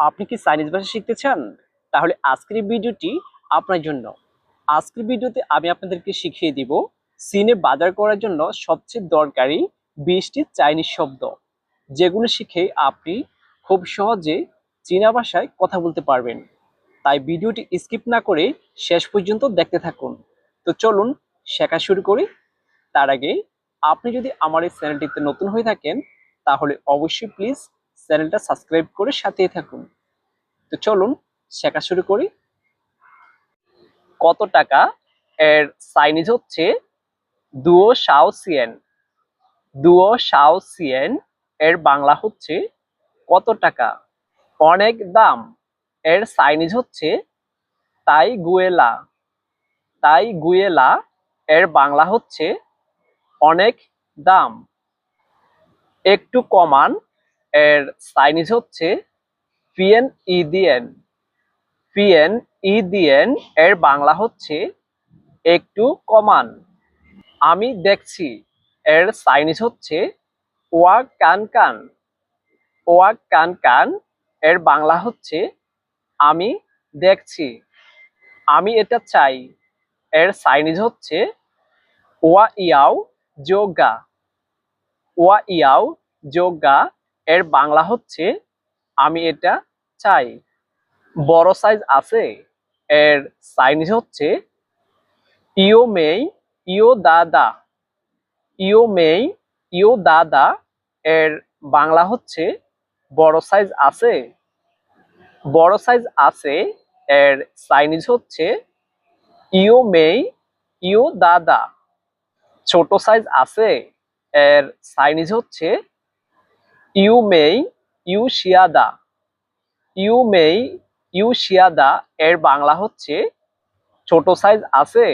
আপনি কি চাইনিজ ভাষা শিখতে চান? তাহলে আজকের এই ভিডিওটি আপনার জন্য। আজকের ভিডিওতে আমি আপনাদেরকে শিখিয়ে দিব চীনে বাজার করার জন্য সবচেয়ে দরকারি 20টি চাইনিজ শব্দ, যেগুলো শিখে আপনি খুব সহজে চীনা ভাষায় কথা বলতে পারবেন। তাই ভিডিওটি স্কিপ না করে শেষ পর্যন্ত দেখতে থাকুন। তো চলুন শেখা শুরু করি। তার আগে আপনি যদি আমার এই চ্যানেলটিতে নতুন হয়ে থাকেন, তাহলে অবশ্যই প্লিজ চ্যানেলটা সাবস্ক্রাইব করে সাথেই থাকুন। তো চলুন শেখা শুরু করি। কত টাকা এর চাইনিজ হচ্ছে দুও শাও সিয়েন। দুও শাও সিয়েন এর বাংলা হচ্ছে কত টাকা। অনেক দাম এর চাইনিজ হচ্ছে তাই গুয়েলা। তাই গুয়েলা এর বাংলা হচ্ছে অনেক দাম। একটু কমান এর চাইনিজ হচ্ছে পিএন ই দিয়েন। পিএন ই দিয়েন এর বাংলা হচ্ছে একটু কমান। আমি দেখছি এর চাইনিজ হচ্ছে ওয়া কান কান। ওয়া কান কান এর বাংলা হচ্ছে আমি দেখছি। আমি এটা চাই এর চাইনিজ হচ্ছে ওয়া ইয়াও যোগা। ওয়া ইয়াও যোগা এর বাংলা হচ্ছে আমি এটা চাই। বড় সাইজ আছে এর চাইনিজ হচ্ছে ইও মেই ইও দাদা। ইও মেই ইও দাদা এর বাংলা হচ্ছে বড় সাইজ আছে। বড় সাইজ আছে এর চাইনিজ হচ্ছে ইও মেই ইও দাদা। ছোট সাইজ আছে এর চাইনিজ হচ্ছে ইউ মেই ইউ শিয়াদা। ইউ মেই ইউ শিয়াদা এর বাংলা হচ্ছে ছোট সাইজ আছে।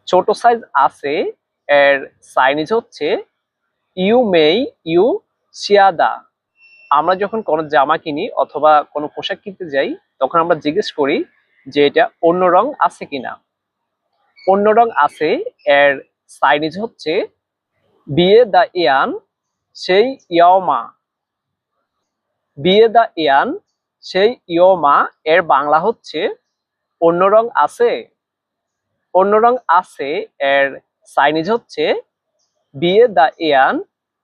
ছোট সাইজ আছে এর চাইনিজ হচ্ছে ইউ মেই ইউ শিয়াদা। আমরা যখন কোনো জামা কিনি অথবা কোনো পোশাক কিনতে যাই, তখন আমরা জিজ্ঞেস করি যে এটা অন্য রং আছে কিনা। অন্য রং আছে এর চাইনিজ হচ্ছে বিয়ে দা ইয়ান সেই ইয়মা। বিয়ে দা ইয়ান সেই ইয়মা এর বাংলা হচ্ছে অন্য রং আছে। অন্য রং আছে এর চাইনিজ হচ্ছে বিয়ে দা ইয়ান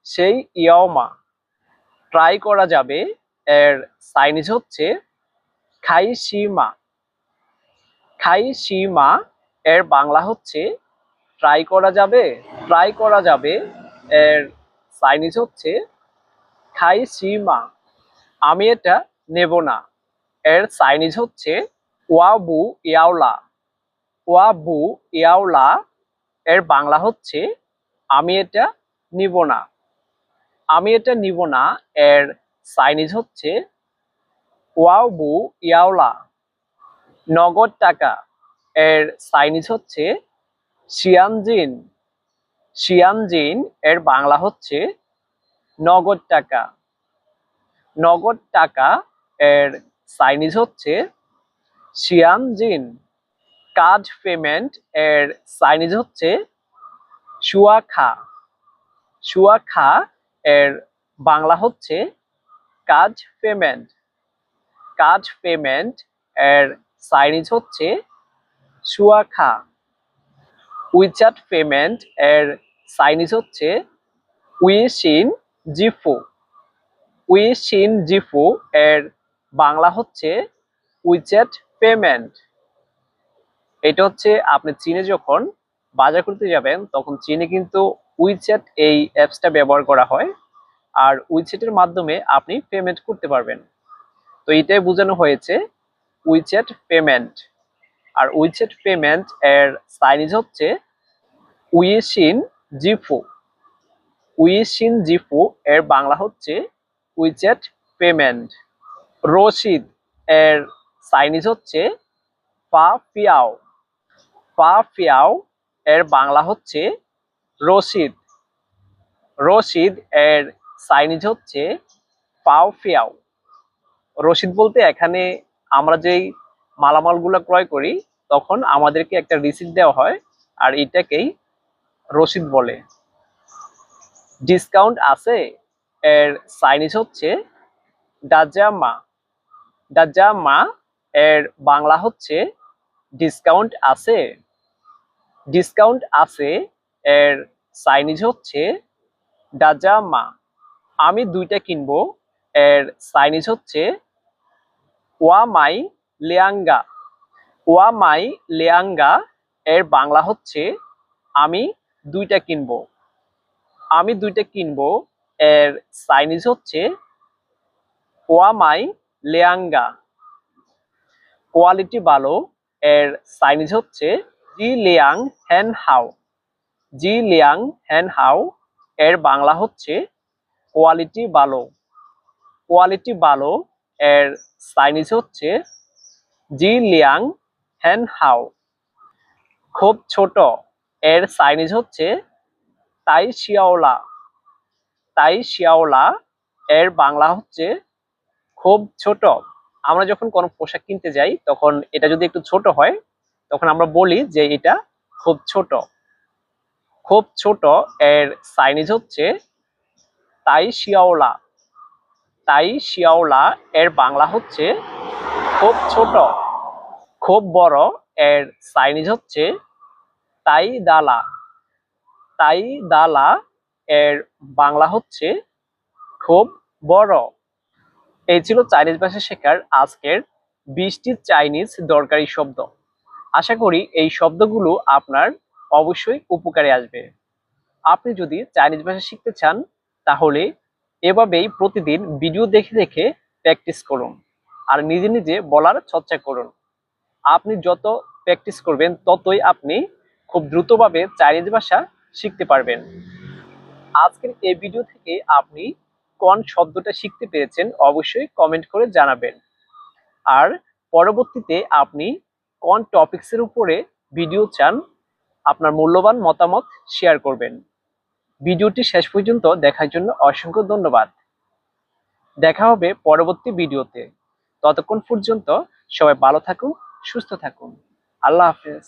সেই ইয়মা। ট্রাই করা যাবে এর চাইনিজ হচ্ছে খাই শিমা। খাই শিমা এর বাংলা হচ্ছে ট্রাই করা যাবে। ট্রাই করা যাবে এর চাইনিজ হচ্ছে খাই শিমা। আমি এটা নেব না এর চাইনিজ হচ্ছে ওয়া বু ইয়াওলা। ওয়া বু ইয়াওলা এর বাংলা হচ্ছে আমি এটা নিব না। আমি এটা নিব না এর চাইনিজ হচ্ছে ওয়া বু ইয়াওলা। নগদ টাকা এর চাইনিজ হচ্ছে শিয়ানজিন। শিয়ানজিন এর বাংলা হচ্ছে নগদ টাকা। নগদ টাকা এর চাইনিজ হচ্ছে শিয়ানজিন। কার্ড পেমেন্ট এর চাইনিজ হচ্ছে শুয়াখা। শুয়াখা এর বাংলা হচ্ছে কার্ড পেমেন্ট। কার্ড পেমেন্ট এর চাইনিজ হচ্ছে শুয়াখা। উইচ্যাট পেমেন্ট এর চাইনিজ হচ্ছে উইশিন জিফু। উইশিন জিফু এর বাংলা হচ্ছে উইচ্যাট পেমেন্ট। এটা হচ্ছে আপনি চীনে যখন বাজার করতে যাবেন, তখন চীনে কিন্তু উইচ্যাট এই অ্যাপসটা ব্যবহার করা হয়। আর উইচ্যাটের মাধ্যমে আপনি পেমেন্ট করতে পারবেন। তো এটাই বোঝানো হয়েছে উইচ্যাট পেমেন্ট। আর উইচ্যাট পেমেন্ট এর চাইনিজ হচ্ছে উইশিন জিফু। উইশিন জিফু এর বাংলা হচ্ছে উইচ্যাট পেমেন্ট। রশিদ এর চাইনিজ হচ্ছে ফা ফিয়াও। ফা ফিয়াও এর বাংলা হচ্ছে রশিদ। রশিদ এর চাইনিজ হচ্ছে পাও ফিয়াও। রশিদ বলতে এখানে আমরা যেই মালামালগুলো ক্রয় করি, তখন আমাদেরকে একটা রিসিট দেওয়া হয়, আর এটাকেই রশিদ বলে। ডিসকাউন্ট আছে এর চাইনিজ হচ্ছে ডাজামা। দাজামা এর বাংলা হচ্ছে ডিসকাউন্ট আছে। ডিসকাউন্ট আছে এর চাইনিজ হচ্ছে দাজামা। আমি দুইটা কিনবো এর চাইনিজ হচ্ছে ওয়া মাই লিয়াঙ্গা। ওয়া মাই লিয়াঙ্গা এর বাংলা হচ্ছে আমি দুইটা কিনবো। আমি দুইটা কিনবো এর চাইনিজ হচ্ছে ওয়া মাই লিয়াঙ্গা। কোয়ালিটি ভালো এর চাইনিজ হচ্ছে জি লিয়াং হ্যান হাও। জি লিয়াং হ্যান হাও এর বাংলা হচ্ছে কোয়ালিটি ভালো। কোয়ালিটি ভালো এর চাইনিজ হচ্ছে জি লিয়াং হ্যান হাও। খুব ছোট এর চাইনিজ হচ্ছে তাই শিয়াওলা। তাই শিয়াওলা এর বাংলা হচ্ছে খুব ছোট। আমরা যখন কোনো পোশাক কিনতে যাই তখন এটা যদি একটু ছোট হয় তখন আমরা বলি যে এটা খুব ছোট। খুব ছোট এর চাইনিজ হচ্ছে তাই শিয়াওলা। তাই শিয়াওলা এর বাংলা হচ্ছে খুব ছোট। খুব বড় এর চাইনিজ হচ্ছে তাই দালা। তাই দালা এর বাংলা হচ্ছে খুব বড়। এই ছিল চাইনিজ ভাষা শেখার আজকের 20টি চাইনিজ দরকারি শব্দ। আশা করি এই শব্দগুলো আপনার অবশ্যই উপকারে আসবে। আপনি যদি চাইনিজ ভাষা শিখতে চান তাহলে এভাবেই প্রতিদিন ভিডিও দেখে দেখে প্র্যাকটিস করুন আর নিজে নিজে বলার চর্চা করুন। আপনি যত প্র্যাকটিস করবেন ততই আপনি খুব দ্রুতভাবে চাইনিজ ভাষা শিখতে পারবেন। আজকের এই ভিডিও থেকে আপনি কোন শব্দটা শিখতে পেরেছেন অবশ্যই কমেন্ট করে জানাবেন। আর পরবর্তীতে আপনি কোন টপিকসের উপরে ভিডিও চান আপনার মূল্যবান মতামত শেয়ার করবেন। ভিডিওটি শেষ পর্যন্ত দেখার জন্য অসংখ্য ধন্যবাদ। দেখা হবে পরবর্তী ভিডিওতে। ততক্ষণ পর্যন্ত সবাই ভালো থাকুন, সুস্থ থাকুন। আল্লাহ হাফেজ।